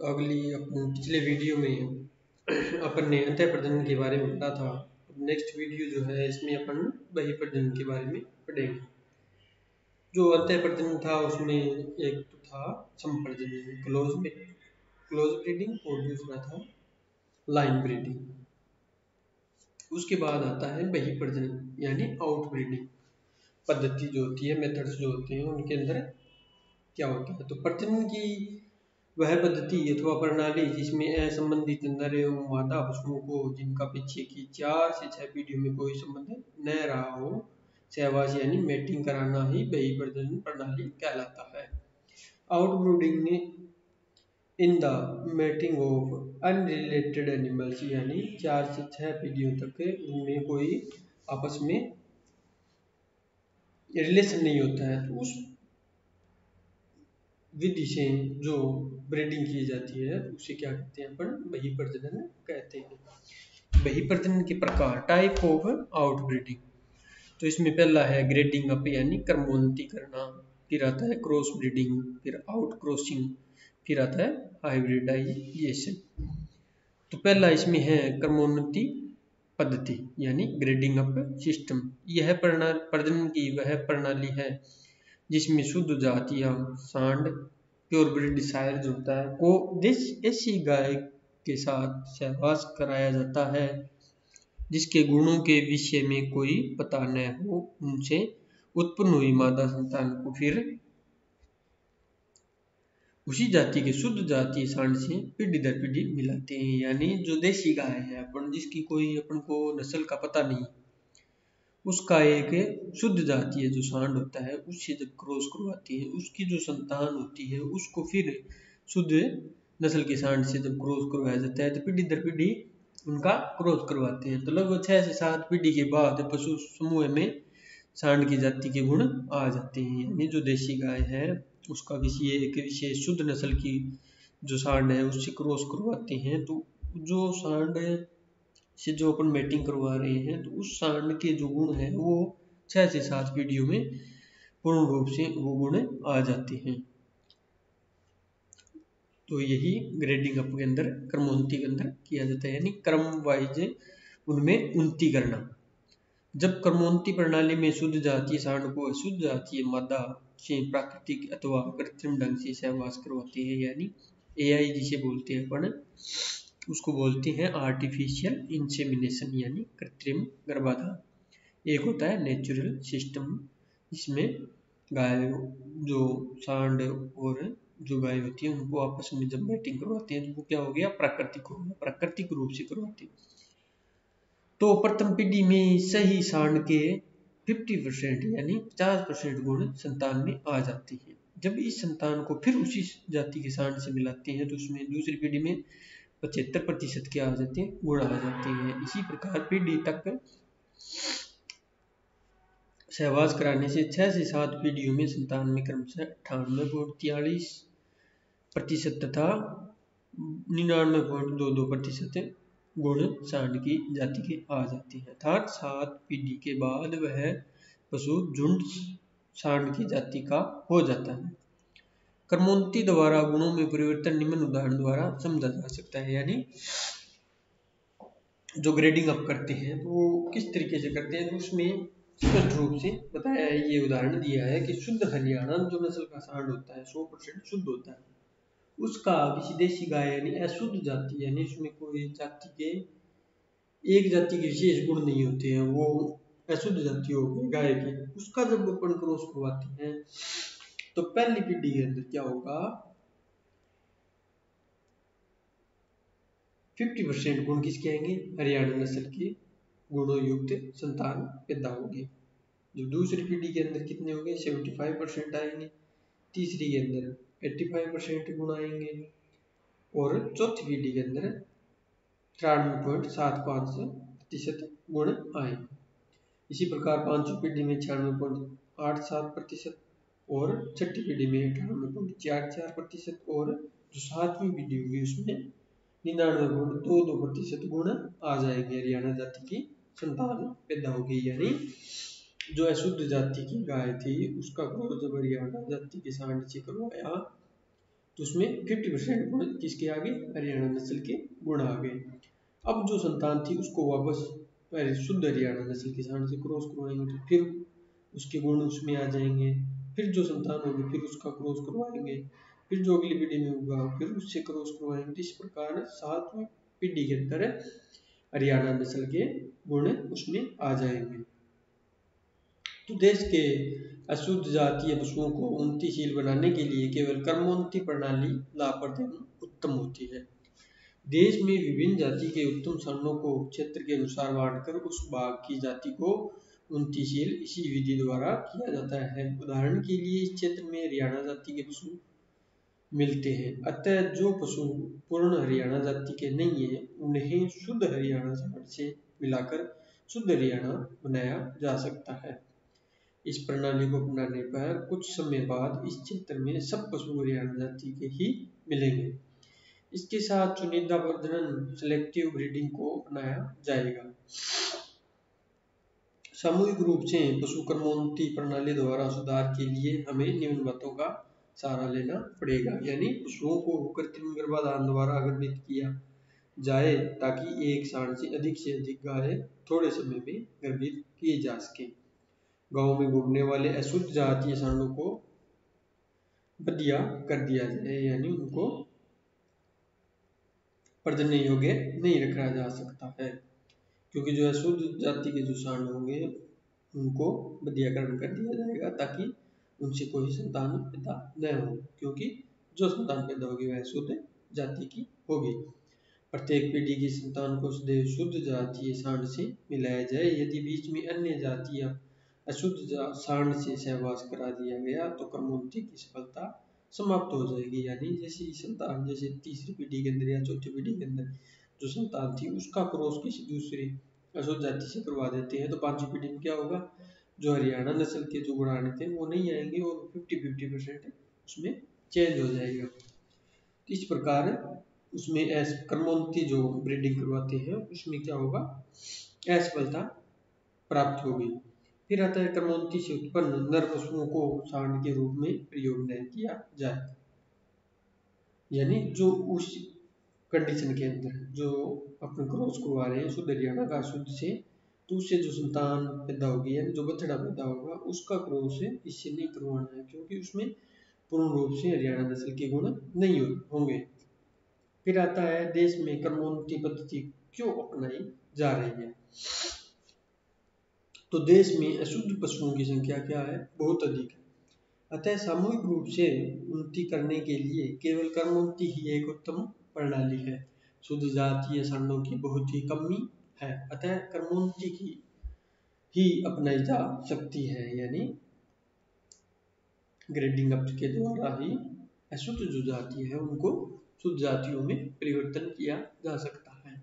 अगली अपन पिछले वीडियो में अपन ने अंतः प्रजनन के बारे में पढ़ा था। नेक्स्ट वीडियो जो है इसमें अपन बहिर्प्रजनन के बारे में पढ़ेंगे। जो अंतः प्रजनन था उसमें एक तो था संप्रजनन क्लोज ब्रीडिंग और दूसरा था लाइन ब्रीडिंग। उसके बाद आता है बहिर्प्रजनन यानी आउट ब्रीडिंग पद्धति जो होती है, मेथड्स जो होते हैं उनके अंदर क्या होता है। तो प्रजनन की वह पद्धति अथवा प्रणाली जिसमें असंबंधित नर एवं मादा पशुओं को जिनका पीछे की 4 से 6 पीढ़ियों में कोई संबंध न रहा हो, सहवास यानी मेटिंग कराना ही बहिर्प्रजनन प्रणाली कहलाता है। Outbreeding in the mating of unrelated animals यानी 4 से 6 पीढ़ियों तक उनमें कोई आपस में रिलेशन नहीं होता है, तो उस विधि से जो ब्रीडिंग की जाती है उसे क्या कहते हैं, अपन बहिर्प्रजनन कहते हैं। बहिर्प्रजनन के प्रकार, टाइप ऑफ आउटब्रीडिंग। तो इसमें पहला है ग्रेडिंग अप यानी क्रमोन्नति करना, फिर आता है क्रॉस ब्रीडिंग, फिर आउट क्रॉसिंग, फिर आता है हाइब्रिडाइजेशन। तो पहला इसमें है क्रमोन्नति पद्धति यानी ग्रेडिंग अप सिस्टम। यह प्रजनन की वह प्रणाली है जिसमें शुद्ध जातियां सांड प्योर ब्रीड सायर जो होता है को देसी गाय के साथ सहवास कराया जाता है जिसके गुणों के विषय में कोई पता न हो। उनसे उत्पन्न हुई मादा संतान को फिर उसी जाति के शुद्ध जातीय सांड से पीढ़ी दर पीढ़ी मिलाते हैं। यानी जो देसी गाय है अपन जिसकी कोई अपन को नस्ल का पता नहीं, उसका एक शुद्ध जातीय जो सांड होता है उससे जब क्रॉस करवाती है, उसकी जो संतान होती है उसको फिर शुद्ध नस्ल के सांड से जब क्रॉस करवाया जाता है तो पीढ़ी दर पीढ़ी उनका क्रॉस करवाते हैं। तो लगभग 6 से 7 पीढ़ी के बाद पशु समूह में सांड की जाति के गुण आ जाते हैं। यानी जो देशी गाय है उसका किसी एक विशेष शुद्ध नस्ल की जो सांड है उससे क्रॉस करवाते हैं, तो जो सांड से जो अपन मेटिंग करवा रहे हैं तो उस सांड के जो गुण हैं वो 6 से 7 पीढ़ियों में पूर्ण रूप से वो गुण आ जाते हैं। तो यही ग्रेडिंग अप के अंदर क्रमोन्नति के अंदर किया जाता है, यानी क्रम वाइज उनमें उन्नति करना। जब क्रमोन्नति प्रणाली में शुद्ध जातीय सांड को अशुद्ध जातीय मादा से प्राकृतिक अथवा कृत्रिम ढंग से सहवास करवाते हैं, यानी एआई जिसे बोलते हैं अपन, उसको बोलते हैं आर्टिफिशियल इंसेमिनेशन यानी कृत्रिम गर्भाधान। एक होता है नेचुरल सिस्टम, इसमें गाय जो सांड और जो गाय होती है उनको आपस में जब मैटिंग करवाते हैं तो वो क्या हो गया, प्राकृतिक रूप से करवाते हैं। तो प्रथम पीढ़ी में सही सांड के 50% यानी 50% गुण संतान में आ जाते हैं। जब इस संतान को फिर उसी जाति के सांड से मिलाते हैं तो उसमें दूसरी पीढ़ी में 75% क्या आ जाते हैं, गुण आ जाते हैं। इसी प्रकार पीढ़ी तक सहवास कराने से 6 से 7 पीढ़ियों में संतान में क्रमशः 98.43% तथा 99.22% गुण सांड की जाति के आ जाते हैं। अर्थात 7 पीढ़ी के बाद वह पशु झुंड सांड की जाति का हो जाता है। क्रमोन्नति द्वारा गुणों में परिवर्तन निम्न उदाहरण द्वारा समझा जा सकता है। यानी जो ग्रेडिंग अप करते हैं तो वो किस तरीके से करते हैं, तो उसमें स्पष्ट रूप से बताया है, ये उदाहरण दिया है कि शुद्ध हरियाणा जो नस्ल का सांड होता है 100% शुद्ध होता है, उसका किसी देशी गाय यानी अशुद्ध जाति यानी उसमें कोई जाति के एक जाति के विशेष गुण नहीं होते हैं, वो अशुद्ध जाति हो गई गाय की, उसका जब अपन क्रॉस करवाते हैं तो पहली पीढ़ी के अंदर क्या होगा, 50% गुण किसके आएंगे, हरियाणा नस्ल की गुणों युक्त संतान पैदा होगी। जो दूसरी पीढ़ी के अंदर कितने होंगे, 75% आएंगे, तीसरी के अंदर 85% गुण आएंगे और चौथी पीढ़ी के अंदर 93.75% गुण आएंगे। इसी प्रकार पांचवी पीढ़ी में 96.87% और छठी पीढ़ी में 98.44% और जो सातवीं पीढ़ी होगी उसमें 99.22% गुण आ जाएंगे, हरियाणा जाति की संतान पैदा होगी। यानी जो अशुद्ध जाति की गाय थी उसका क्रॉस जब हरियाणा जाति के सांड से करवाया तो उसमें 50% गुण किसके आ गए, हरियाणा नस्ल के गुण आ गए। अब जो संतान थी उसको वापस शुद्ध हरियाणा नस्ल के सांड से क्रॉस करवाएंगे तो फिर उसके गुण उसमें आ जाएंगे। फिर जो संतान होगी फिर उसका क्रॉस करवाएंगे, फिर जो अगली पीढ़ी में होगा फिर उससे क्रॉस करवाएंगे। तो इस प्रकार 7वीं पीढ़ी के अंदर हरियाणा नस्ल के गुण उसमें आ जाएंगे। तो देश के अशुद्ध जातीय पशुओं को उन्नतिशील बनाने के लिए केवल कर्मोन्नति प्रणाली लाभप्रद एवं उत्तम होती है। देश में विभिन्न जाति के उत्तम सांडों को क्षेत्र के अनुसार बांटकर उस भाग की जाति को उन्नतिशील इसी विधि द्वारा किया जाता है। उदाहरण के लिए इस क्षेत्र में हरियाणा जाति के पशु मिलते हैं, अतः जो पशु पूर्ण हरियाणा जाति के नहीं है उन्हें शुद्ध हरियाणा सांड से मिलाकर शुद्ध हरियाणा बनाया जा सकता है। इस प्रणाली को अपनाने पर कुछ समय बाद इस क्षेत्र में सब पशु हरियाणा जाति के ही मिलेंगे। इसके साथ चुनिंदा प्रजनन सेलेक्टिव ब्रीडिंग को अपनाया जाएगा। सामूहिक रूप से पशु कर्मोन्नति प्रणाली द्वारा सुधार के लिए हमें निम्न बातों का सहारा लेना पड़ेगा, यानी पशुओं को कृत्रिम गर्भाधान द्वारा गर्भित किया जाए ताकि एक सांड से अधिक गाय थोड़े समय में गर्भित किए जा सके। गांव में घूमने वाले अशुद्ध जातीय सांडों को बदिया कर दिया जाए, यानी उनको प्रजनन योग्य नहीं रखा जा सकता है, क्योंकि जो अशुद्ध जाति के जो सांड होंगे उनको बदियाकरण कर दिया जाएगा ताकि उनसे कोई संतान पैदा न हो, क्योंकि जो संतान पैदा होगी वह शुद्ध जाति की होगी। प्रत्येक पीढ़ी की संतान को सदैव शुद्ध जातीय सांड से मिलाया जाए। यदि बीच में अन्य जातीय अशुद्ध सांड से सहवास करा दिया गया तो कर्मोन्नति की सफलता समाप्त हो जाएगी, यानी जैसे संतान जैसे तीसरी पीढ़ी के अंदर या चौथी पीढ़ी के अंदर जो संतान थी उसका क्रॉस किसी दूसरी अशुद्ध जाति से करवा देते हैं तो पांचवी पीढ़ी में क्या होगा, जो हरियाणा नस्ल के जो गुण थे वो नहीं आएंगे और 50% उसमें चेंज हो जाएगा। इस प्रकार उसमें कर्मोन्नति जो ब्रीडिंग करवाते हैं उसमें क्या होगा, असफलता प्राप्त होगी। फिर आता है कर्मोन्नति से उत्पन्न नर पशुओं को सांड के रूप में प्रयोग न किया जाए, यानी जो उस कंडीशन के अंदर जो अपने क्रॉस करवा रहे हैं शुद्ध हरियाणा का शुद्ध से, तो उससे जो संतान पैदा होगी यानी जो बछड़ा पैदा होगा उसका क्रॉस इससे नहीं करवाना है, क्योंकि उसमें पूर्ण रूप से हरियाणा नस्ल के गुण नहीं होंगे। फिर आता है देश में कर्मोन्नति पद्धति क्यों अपनाई जा रही है। तो देश में अशुद्ध पशुओं की संख्या क्या है, बहुत अधिक है, अतः सामूहिक रूप से उन्नति करने के लिए केवल कर्मोन्नति ही एक उत्तम प्रणाली है। शुद्ध जातीय सांडों की बहुत ही कमी है, अतः कर्मोन्नति की ही अपनाई जा सकती है, यानी ग्रेडिंग अप के द्वारा ही अशुद्ध जो जाति है उनको शुद्ध जातियों में परिवर्तन किया जा सकता है।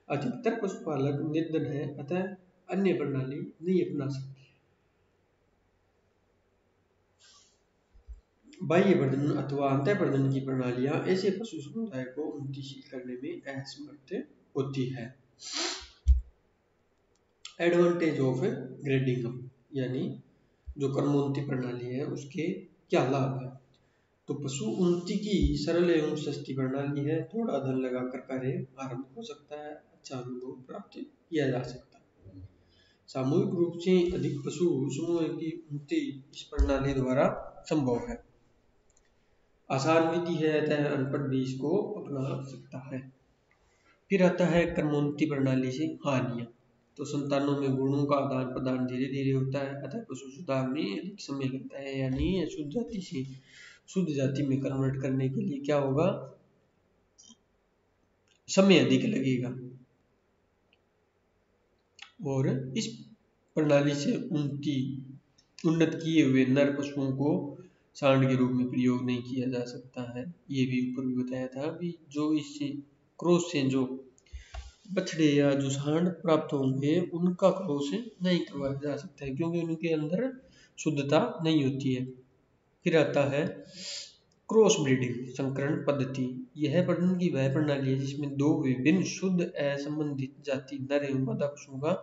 अधिकतर पशुपालक निर्धन है, अतः अन्य प्रणाली नहीं अपना सकते। बाह्य प्रजनन अथवा अंतः प्रजनन की प्रणालियां ऐसे पशु समुदाय को उन्नतिशील करने में असमर्थ होती है। एडवांटेज ऑफ ग्रेडिंग अप, यानी जो कर्मोन्नति प्रणाली है उसके क्या लाभ है। तो पशु उन्नति की सरल एवं सस्ती प्रणाली है, थोड़ा धन लगाकर कार्य आरंभ हो सकता है, अच्छा अनुभव प्राप्त किया जा सकता है। सामूहिक रूप से अधिक पशु समूह की उन्नति इस प्रणाली द्वारा संभव है। आसान विधि है, अतः अनपढ़ भी इसको अपना सकता है। फिर आता है कर्मोन्नति प्रणाली से हानियां। तो संतानों में गुणों का आदान प्रदान धीरे धीरे होता है, अतः पशु सुधार में अधिक समय लगता है, यानी अशुद्ध जाति से शुद्ध जाति में कन्वर्ट करने के लिए क्या होगा, समय अधिक लगेगा। और इस प्रणाली से उन्नत किए हुए नर पशुओं को सांड के रूप में प्रयोग नहीं किया जा सकता है। ये भी ऊपर भी बताया था अभी, जो इस क्रॉस से जो बछड़े या जो सांड प्राप्त होंगे उनका क्रॉस नहीं करवाया जा सकता है, क्योंकि उनके अंदर शुद्धता नहीं होती है। फिर आता है क्रॉस ब्रीडिंग संकरण पद्धति। यह प्रजनन की वह प्रणाली है जिसमें दो विभिन्न शुद्ध असंबंधित जाति नर एवं मादा पशुओं का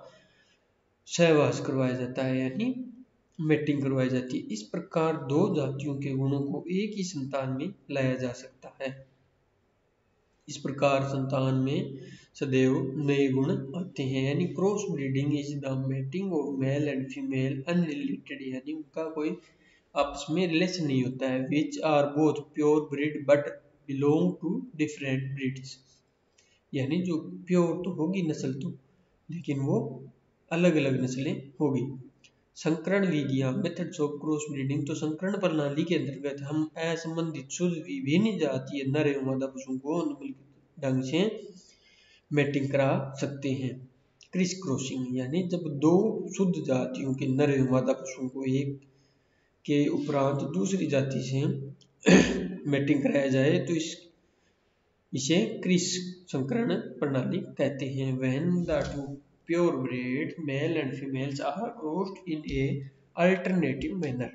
सहवास करवाया जाता है, यानी मैटिंग करवाई जाती है। इस प्रकार दो जातियों के गुणों को एक ही संतान में लाया जा सकता है। इस प्रकार संतान में सदैव नए गुण आते हैं, यानी cross breeding is the mating of male and female unrelated, यानी उनका कोई आपस में रिलेशन नहीं होता है। Which are both pure breed but belong to different breeds, यानी जो प्योर तो होगी नस्ल तो, लेकिन वो अलग अलग नस्लें होगी। संकरण विधियां मेथड्स ऑफ क्रॉस ब्रीडिंग, तो संकरण प्रणाली के अंतर्गत हम असंबंधित शुद्ध विभिन्न जातीय नर एवं मादा पशुओं को अनुकूल ढंग से मैटिंग करा सकते हैं। क्रिस क्रॉसिंग, यानी जब दो शुद्ध जातियों के नर एवं मादा पशुओं को एक के उपरांत दूसरी जाति से मैटिंग कराया जाए तो इसे क्रिस संकरण प्रणाली कहते हैं। When the two purebred male and females are crossed in a alternative manner,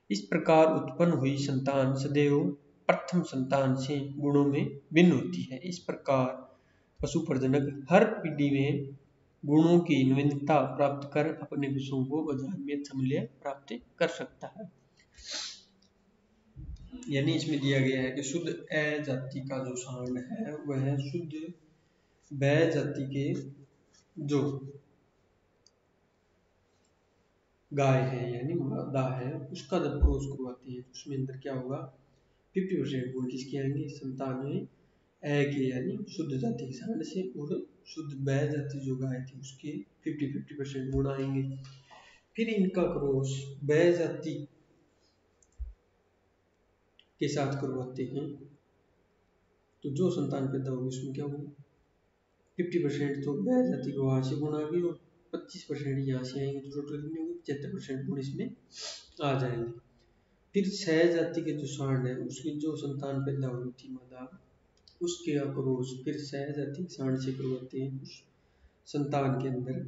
इस प्रकार उत्पन्न हुई संतान सदैव प्रथम संतान से गुणों में भिन्न होती है। इस प्रकार पशु प्रजनक हर पीढ़ी में गुणों की नवीनता प्राप्त कर अपने पशुओं को बाजार में अच्छा मूल्य प्राप्त कर सकता है। यानी इसमें दिया गया है कि शुद्ध ए जाति का जो सांड है वह शुद्ध बै जाति के जो गाय है यानी मादा है उसका जब क्रॉस करवाते हैं तो उसमें अंदर क्या होगा, 50% गुण किसके आएंगे, संतान में ए के यानी शुद्ध जाति के सांड से, और शुद्ध बै जाति जो गाय थी उसके 50% गुण आएंगे। फिर इनका क्रॉस बै जाति के साथ करवाते हैं तो जो संतान पैदा होगी उसमें क्या होगा, 50% तो बै जाति को वहां से गुण आ गई और 25% यहाँ से आएंगे, तो टोटल कितने होंगे, 75% गुण इसमें आ जाएंगे। फिर सह जाति के जो सांड है उसकी जो संतान पैदा हुई थी मादा, उसके क्रॉस फिर सह जाति के सांड से करवाते हैं। उस संतान के अंदर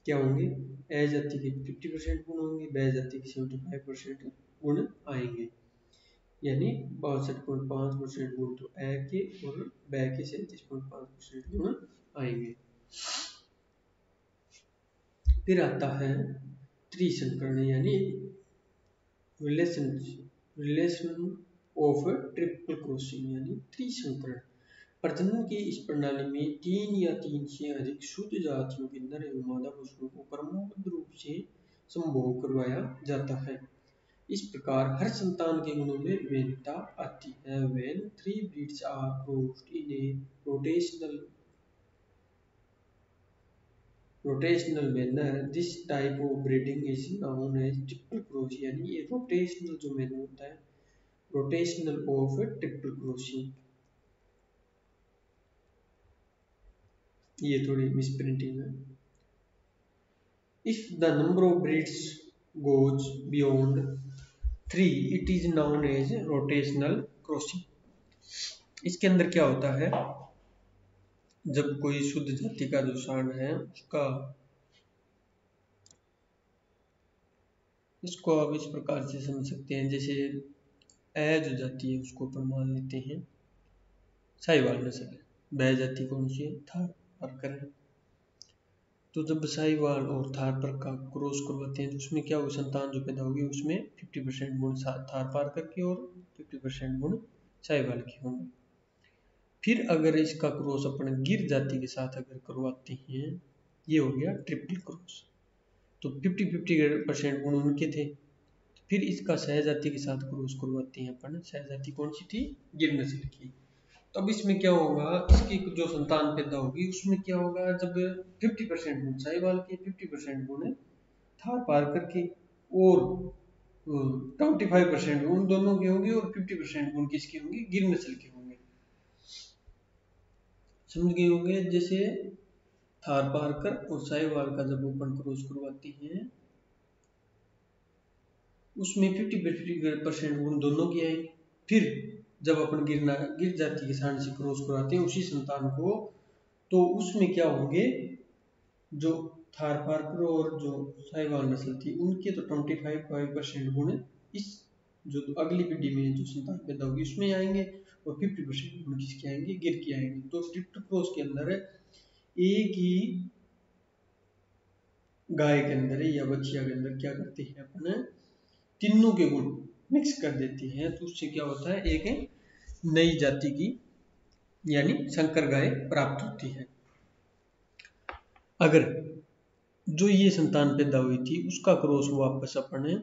क्या होंगे, ए जाति के 50% गुण होंगे, बै जाति के 75% गुण आएंगे, यानी 62.5% गुण तो ए के और बै के 37.5% गुण आएंगे। फिर आता है त्रिसंकरण, यानी रिलेशन ऑफ ट्रिपल क्रॉसिंग, यानी त्रिसंकरण। प्रजनन की इस प्रणाली में 3 या 3 से अधिक शुद्ध जातियों के नर एवं मादा पशुओं को क्रमबद्ध रूप से संभोग करवाया जाता है। इस प्रकार हर संतान के गुणों में विभिन्नता आती है। When three breeds are crossed in a rotational manner, this type of breeding is known as triple cross, यानी ये रोटेशनल जो मैनर होता है, रोटेशनल ऑफ ट्रिपल क्रॉसिंग। ये थोड़ी मिसप्रिंटिंग है। If the number of breeds goes beyond 3, it is known as rotational crossing। इसके अंदर क्या होता है, जब कोई शुद्ध जाति का जो सांड है उसका, इसको आप इस प्रकार से समझ सकते हैं, जैसे ए जो जाति है उसको अपन मान लेते हैं साहिवाल नस्ल, बै जाति कौन सी है, थार पारकर है। तो जब साहिवाल और थार पर का क्रॉस करवाते हैं तो उसमें क्या होगी, संतान जो पैदा होगी उसमें 50% गुण थार पारकर के और 50% गुण साहिवाल के होंगे। फिर अगर इसका क्रॉस अपन गिर जाति के साथ अगर करवाते हैं, ये हो गया ट्रिपल क्रॉस, तो 50% गुण उनके थे। फिर इसका सहजाति के साथ क्रॉस करवाते हैं अपन, सहजाति कौन सी थी, गिर नस्ल की। तो अब इसमें क्या होगा, इसकी जो संतान पैदा होगी उसमें क्या होगा, जब 50% गुण साहिवाल के, 50% गुण थार पारकर के और 25% गुण दोनों के होंगे और 50% गुण किसके होंगे, गिर नस्ल के होंगे। समझ गए होंगे, जैसे थार पारकर और साहिवाल का जब अपन क्रॉस करवाते हैं उसमें 50% गुण दोनों के आएंगे। फिर जब अपन गिर जाति के सांड से क्रॉस कराते हैं उसी संतान को, तो उसमें क्या होंगे, जो थार पारकर और जो साहिवाल नस्ल थी उनके तो 25% गुण इस जो अगली पीढ़ी में जो संतान पैदा होगी उसमें आएंगे और 50% गुण किसके आएंगे, गिर के आएंगे। तो ट्रिपल क्रॉस के अंदर एक ही गाय के अंदर या बछिया के अंदर क्या करते हैं अपन, तीनों के गुण मिक्स कर देते हैं, तो उससे क्या होता है, एक नई जाति की यानी संकर गाय प्राप्त होती है। अगर जो ये संतान पैदा हुई थी उसका क्रॉस वापस अपने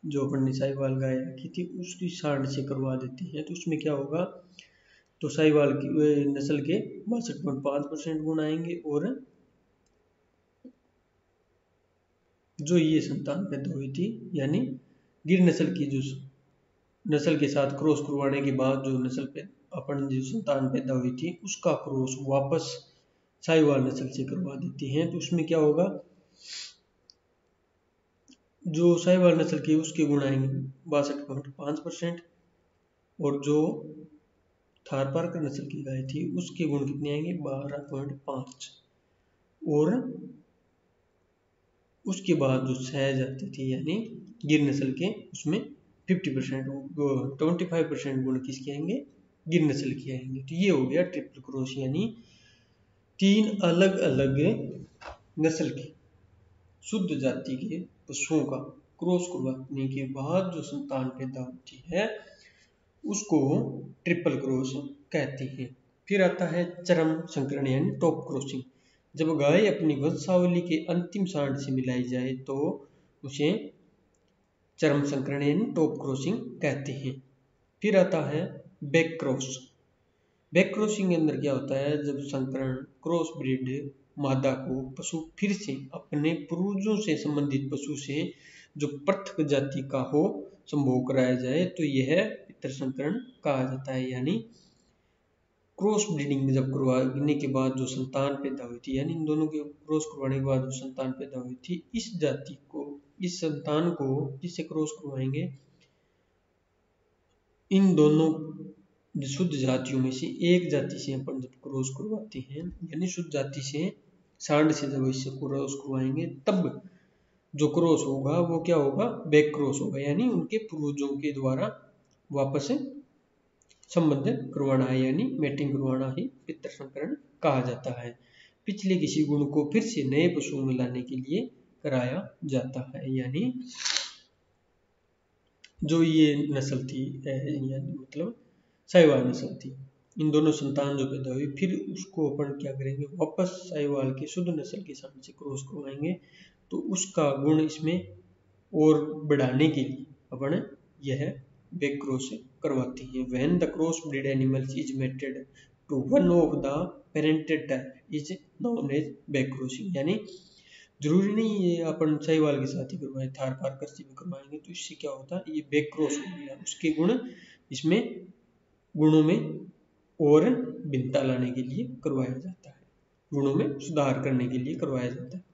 जो अपन ने साहिवाल गाय रखी थी उसकी सांड से करवा देते हैं, तो उसमें क्या होगा, तो साहिवाल की नस्ल के 62.5% गुण आएंगे, और जो ये संतान पैदा हुई थी यानी गिर नस्ल की जो नस्ल के साथ क्रॉस करवाने के बाद जो नस्ल पे अपन जो संतान पैदा हुई थी उसका क्रॉस वापस साहिवाल नस्ल से करवा देते हैं, तो उसमें क्या होगा, जो साहिवाल नस्ल की उसके गुण आएंगे 62.5%, और जो थार पारकर नस्ल की गाय थी उसके गुण कितने आएंगे 12.5, और उसके बाद जो सहज आती थी यानी गिर नस्ल के उसमें 50% 25% गुण किसके आएंगे, गिर नस्ल के आएंगे। तो ये हो गया ट्रिपल क्रॉस, यानी 3 अलग अलग नस्ल के शुद्ध जाति के पशुओं का क्रॉस करवाने के बाद जो संतान पैदा होती है उसको ट्रिपल क्रॉस कहते हैं। फिर आता है चरम संकरण यानी टॉप क्रॉसिंग। जब गाय अपनी वंशावली के अंतिम सांड से मिलाई जाए तो उसे चरम संकरण यानी टॉप क्रॉसिंग कहते हैं। फिर आता है बैक क्रॉस। बैक क्रॉसिंग के अंदर क्या होता है, जब संकरण क्रॉस ब्रीड मादा को पशु फिर से अपने पूर्वजों से संबंधित पशु से जो पृथक जाति का हो संभोग कराया जाए तो यह पितर संकरण कहा जाता है। यानी क्रॉस ब्रीडिंग जब करवाने के बाद जो संतान पैदा हुई थी, यानी इन दोनों के क्रॉस करवाने के बाद जो संतान पैदा हुई थी, इस जाति को, इस संतान को जिससे क्रॉस करवाएंगे, इन दोनों शुद्ध जातियों में से एक जाति से अपन जब क्रॉस करवाते हैं, यानी शुद्ध जाति से सांड से जब इससे क्रॉस करवाएंगे तब जो क्रॉस होगा वो क्या होगा, बैक क्रॉस होगा, यानी उनके पूर्वजों के द्वारा वापस संबंध करवाना है, यानी मैटिंग करवाना ही पितर संकरण कहा जाता है। पिछले किसी गुण को फिर से नए पशुओं में लाने के लिए कराया जाता है। यानी जो ये नस्ल थी यानी मतलब साहिवाल नस्ल थी, इन दोनों संतान जो पैदा हुई फिर उसको अपन क्या करेंगे, वापस साहिवाल के शुद्ध नस्ल के साथ से क्रॉस करवाएंगे, तो उसका गुण इसमें और बढ़ाने के लिए अपन यह बैक क्रॉस करवाती है। When the crossbred animals is mated to one of the parented type is known as back crossing। यानी जरूरी नहीं ये अपन साहिवाल के साथ ही करवाएं, थार पारकर से भी करवाएंगे तो इससे क्या होता है, ये बैक क्रॉस हो गया, उसके गुण इसमें गुणों में और भिन्नता लाने के लिए करवाया जाता है, गुणों में सुधार करने के लिए करवाया जाता है।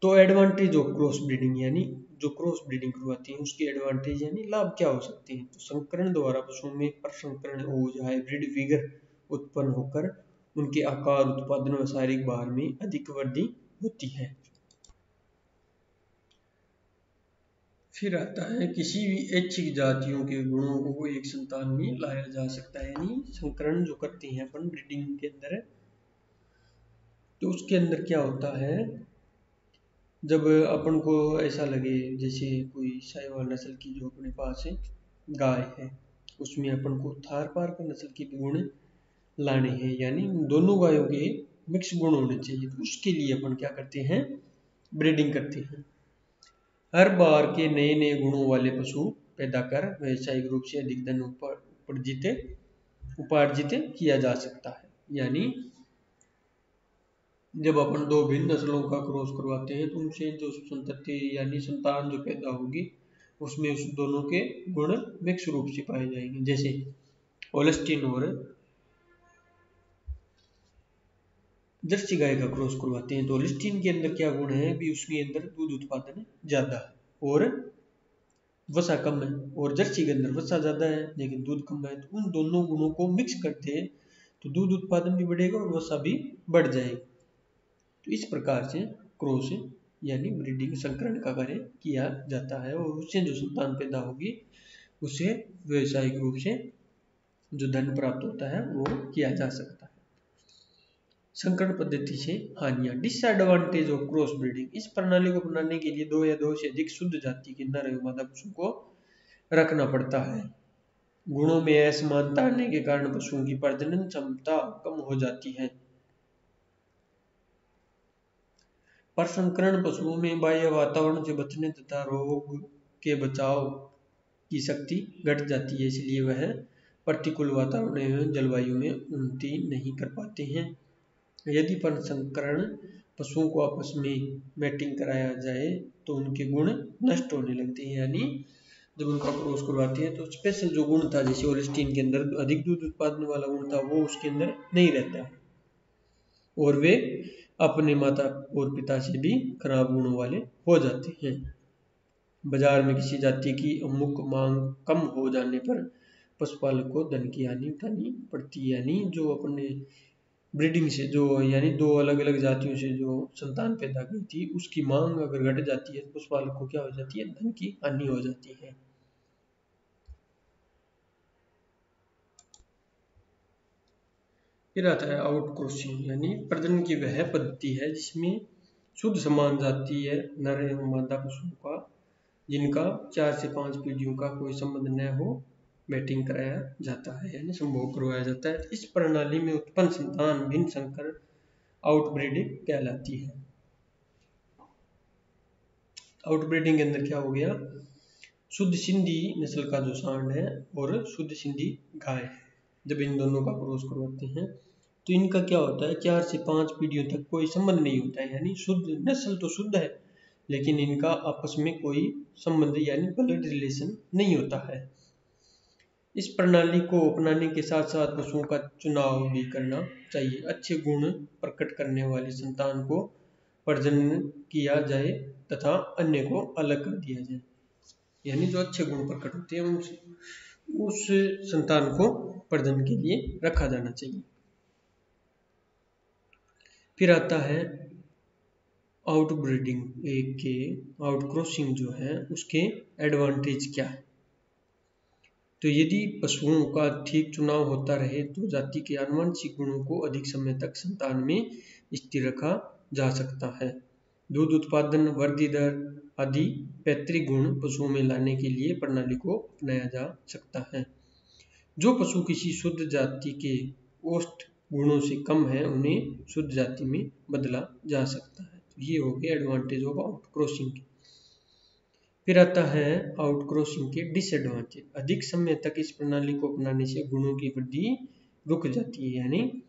तो एडवांटेज ऑफ क्रॉस ब्रीडिंग, यानी जो क्रॉस ब्रीडिंग करवाती है उसके एडवांटेज यानी लाभ क्या हो सकते हैं, तो संकरण द्वारा पशुओं में परसंकरण ओज हाइब्रिड विगर उत्पन्न होकर उनके आकार, उत्पादन व शारीरिक भार में अधिक वृद्धि होती है। फिर आता है किसी भी ऐच्छिक जातियों के गुणों को एक संतान में लाया जा सकता है, यानी संकरण जो करते हैं अपन ब्रीडिंग के अंदर, तो उसके अंदर क्या होता है, जब अपन को ऐसा लगे जैसे कोई साहिवाल नस्ल की जो अपने पास है गाय है, उसमें अपन को थार पारकर नस्ल के गुण लाने हैं, यानी दोनों गायों के मिक्स गुण होने चाहिए, तो उसके लिए अपन क्या करते हैं, ब्रीडिंग करते हैं। हर बार के नए नए गुणों वाले पशु पैदा कर व्यावसायिक रूप से अधिक धन उपार्जित किया जा सकता है। यानी जब अपन दो भिन्न नस्लों का क्रॉस करवाते हैं तो उनसे जो संतति यानी संतान जो पैदा होगी उसमें उस दोनों के गुण मिक्स रूप से पाए जाएंगे। जैसे होल्स्टीन और जर्सी गाय का क्रॉस करवाते हैं तो होल्स्टीन के अंदर क्या गुण है, भी उसके अंदर दूध उत्पादन ज्यादा है और वसा कम है, और जर्सी के अंदर वसा ज्यादा है लेकिन दूध कम है, तो उन दोनों गुणों को मिक्स करते हैं तो दूध उत्पादन भी बढ़ेगा और वसा भी बढ़ जाएगा। तो इस प्रकार से क्रॉस यानी ब्रीडिंग संकरण का कार्य किया जाता है और उससे जो संतान पैदा होगी उससे व्यावसायिक रूप से जो धन प्राप्त होता है वो किया जा सकता है। संकरण पद्धति से हानियां। डिसएडवांटेज ऑफ क्रॉस ब्रीडिंग, इस प्रणाली को अपनाने के लिए दो या दो से अधिक शुद्ध जाति के नर एवं मादा पशु को रखना पड़ता है। गुणों में असमानता आने के कारण पशुओं की प्रजनन क्षमता कम हो जाती है। परसंकरण पशुओं में बाह्य वातावरण से बचने तथा रोग के बचाव की शक्ति घट जाती है, इसलिए वह प्रतिकूल वातावरण एवं जलवायु में उन्नति नहीं कर पाते हैं। यदि परसंकरण पशुओं को आपस में मैटिंग कराया जाए तो उनके गुण नष्ट होने लगते हैं, यानी जब उनका क्रॉस करवाते हैं तो स्पेशल जो गुण था, जैसे होल्स्टीन के अंदर अधिक दूध उत्पादन वाला गुण था, वो उसके अंदर नहीं रहता और वे अपने माता और पिता से भी खराब गुणों वाले हो जाते हैं। बाजार में किसी जाति की अमुक मांग कम हो जाने पर पशुपालक को धन की हानि उठानी पड़ती है, यानी जो अपने ब्रीडिंग से जो यानी दो अलग अलग जातियों से जो संतान पैदा की थी उसकी मांग अगर घट जाती है तो पशुपालक को क्या हो जाती है, धन की हानि हो जाती है। फिर आता है आउट क्रॉसिंग, यानी प्रजनन की वह पद्धति है जिसमें शुद्ध समान जाति है नर एवं मादा पशुओं का जिनका 4 से 5 पीढ़ियों का कोई संबंध न हो मैटिंग कराया जाता है, यानी संभोग करवाया जाता है। इस प्रणाली में उत्पन्न संतान भिन्न संकर आउटब्रीडिंग कहलाती है। आउटब्रीडिंग के अंदर क्या हो गया, शुद्ध सिंधी नस्ल का जो सांड है और शुद्ध सिंधी गाय, जब इन दोनों का क्रॉस करवाते हैं तो इनका क्या होता है, 4 से 5 पीढ़ियों तक कोई संबंध नहीं होता है, यानी शुद्ध नस्ल तो शुद्ध है लेकिन इनका आपस में कोई संबंध यानी ब्लड रिलेशन नहीं होता है। इस प्रणाली को अपनाने के साथ साथ पशुओं का चुनाव भी करना चाहिए। अच्छे गुण प्रकट करने वाले संतान को प्रजनन किया जाए तथा अन्य को अलग कर दिया जाए, यानी जो अच्छे गुण प्रकट होते हैं उस संतान को प्रजनन के लिए रखा जाना चाहिए। फिर आता है आउटब्रीडिंग के आउटक्रॉसिंग जो है उसके एडवांटेज क्या है। तो यदि पशुओं का ठीक चुनाव होता रहे तो जाति के आनुवंशिक गुणों को अधिक समय तक संतान में स्थिर रखा जा सकता है। दूध उत्पादन, वृद्धि दर आदि पैतृक गुण पशुओं में लाने के लिए प्रणाली को अपनाया जा सकता है। जो पशु किसी शुद्ध जाति के औसत गुणों से कम है उन्हें शुद्ध जाति में बदला जा सकता है। तो ये हो गए एडवांटेज ऑफ आउटक्रॉसिंग के। फिर आता है आउटक्रॉसिंग के डिसएडवांटेज। अधिक समय तक इस प्रणाली को अपनाने से गुणों की वृद्धि रुक जाती है, यानी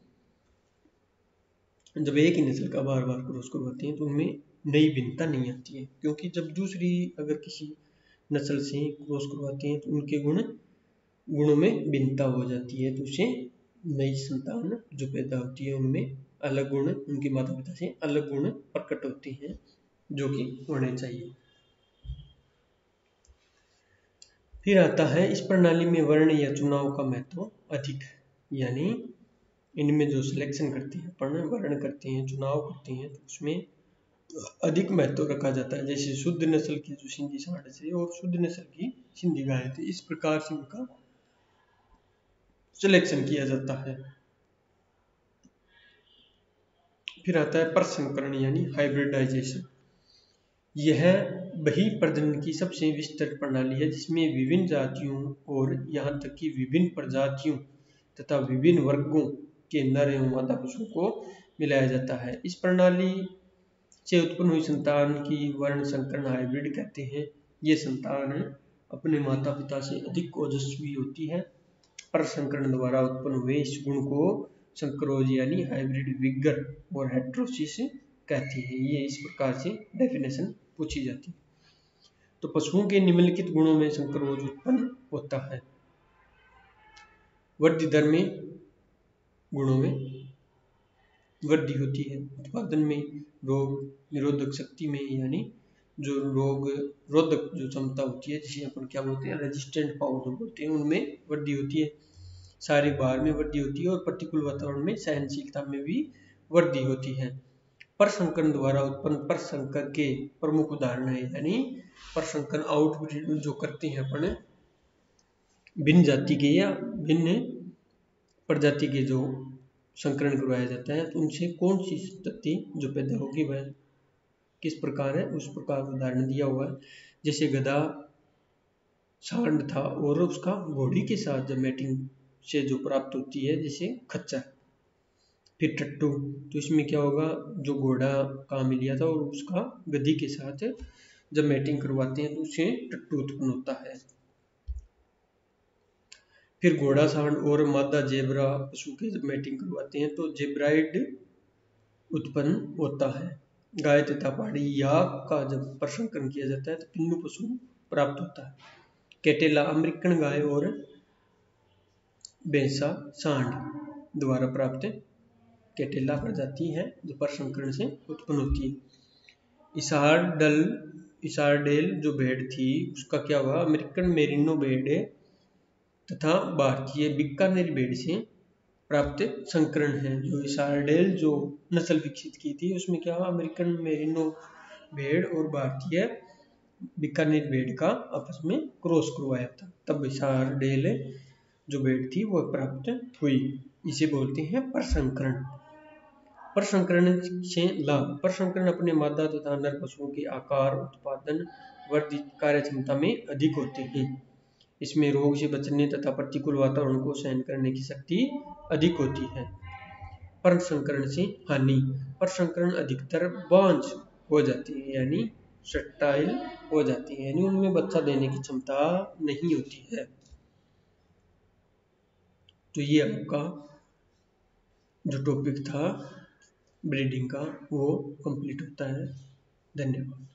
जब एक ही नस्ल का बार बार क्रॉस करवाते हैं तो उनमें नई भिन्नता नहीं आती है, क्योंकि जब दूसरी अगर किसी नस्ल से क्रॉस करवाते हैं तो उनके गुणों में भिन्नता हो जाती है, तो उससे नई संतान जो पैदा होती है उनमें अलग गुण, उनके माता पिता से अलग गुण प्रकट होते हैं जो कि होने चाहिए। फिर आता है इस प्रणाली में वर्ण या चुनाव का महत्व अधिक है, यानी इनमें जो सिलेक्शन करते हैं वर्ण करते हैं, चुनाव करते हैं, तो उसमें अधिक महत्व रखा जाता है। जैसे शुद्ध नस्ल की जो सिंधी सांड से और शुद्ध नस्ल की सिंधी गाय थी, इस प्रकार से उनका सिलेक्शन किया जाता है। फिर आता है परसंकरण यानी हाइब्रिडाइजेशन। यह वही प्रजनन की सबसे विस्तृत प्रणाली है जिसमें विभिन्न जातियों और यहाँ तक कि विभिन्न प्रजातियों तथा विभिन्न वर्गों के नर एवं मादा पशुओं को मिलाया जाता है। इस प्रणाली से उत्पन्न हुई संतान की वर्ण संकरण हाइब्रिड कहते हैं। ये संतान अपने माता पिता से अधिक ओजस्वी होती है। परसंकरण द्वारा उत्पन्न हुए इस गुण को संकरोज यानी हाइब्रिड विगर और हेट्रोसिस कहते हैं। ये इस प्रकार से डेफिनेशन पूछी जाती है। तो पशुओं के निम्नलिखित गुणों में संकरोज उत्पन्न होता है। वृद्धि दर में गुणों में वृद्धि होती है, उत्पादन में, रोग निरोधक शक्ति में, यानी जो रोग रोधक जो क्षमता होती है जिसे अपन क्या बोलते हैं रेजिस्टेंट पावर जो बोलते हैं, उनमें वृद्धि होती है। शारीरिक भार में वृद्धि होती है और प्रतिकूल वातावरण में सहनशीलता में भी वृद्धि होती है। परसंकरण द्वारा उत्पन्न परसंकर के प्रमुख उदाहरण है, यानी परसंकर आउटब्रीड जो करते हैं अपन भिन्न जाति के या भिन्न प्रजाति के जो संकरण करवाया जाता है तो उनसे कौन सी संतति जो पैदा होगी वह किस प्रकार है, उस प्रकार उदाहरण दिया हुआ है। जैसे गधा सांड था और उसका घोड़ी के साथ जब मैटिंग से जो प्राप्त होती है जैसे खच्चर। फिर टट्टू, तो इसमें क्या होगा, जो घोड़ा काम में लिया था और उसका गधी के साथ जब मैटिंग करवाते हैं तो उससे टट्टू उत्पन्न होता है। फिर घोड़ा सांड और मादा जेब्रा पशु के जब मैटिंग करवाते हैं तो जेब्राइड उत्पन्न होता है। गाय तथा पहाड़ी याक का जब प्रसंकरण किया जाता है तो पिन्नू पशु प्राप्त होता है। कैटेला अमेरिकन गाय और भैंसा सांड द्वारा प्राप्त कैटेला प्रजाति है जो प्रसंकरण से उत्पन्न होती है। इसारडेल जो भेड़ थी उसका क्या हुआ, अमेरिकन मेरिनो भेड़ तथा भारतीय बीकानेर भेड़ से प्राप्त संकरण है। जो इसारडेल जो नस्ल विकसित की थी उसमें क्या हुआ, अमेरिकन मेरिनो भेड़ और भारतीय बीकानेर भेड़ का आपस में क्रॉस करवाया था, तब इसारडेल जो भेड़ थी वह प्राप्त हुई। इसे बोलते हैं प्रसंकरण। प्रसंकरण से लाभ, प्रसंकरण अपने मादा तथा नर पशुओं के आकार, उत्पादन, वर्धित कार्यक्षमता में अधिक होते हैं। इसमें रोग से बचने तथा प्रतिकूल वातावरण को सहन करने की शक्ति अधिक होती है। प्रसंकरण से हानि, प्रसंकरण अधिकतर बांझ हो जाती है यानी स्टाइल हो जाती है, यानी उनमें बच्चा देने की क्षमता नहीं होती है। तो ये आपका जो टॉपिक था ब्रीडिंग का वो कंप्लीट होता है। धन्यवाद।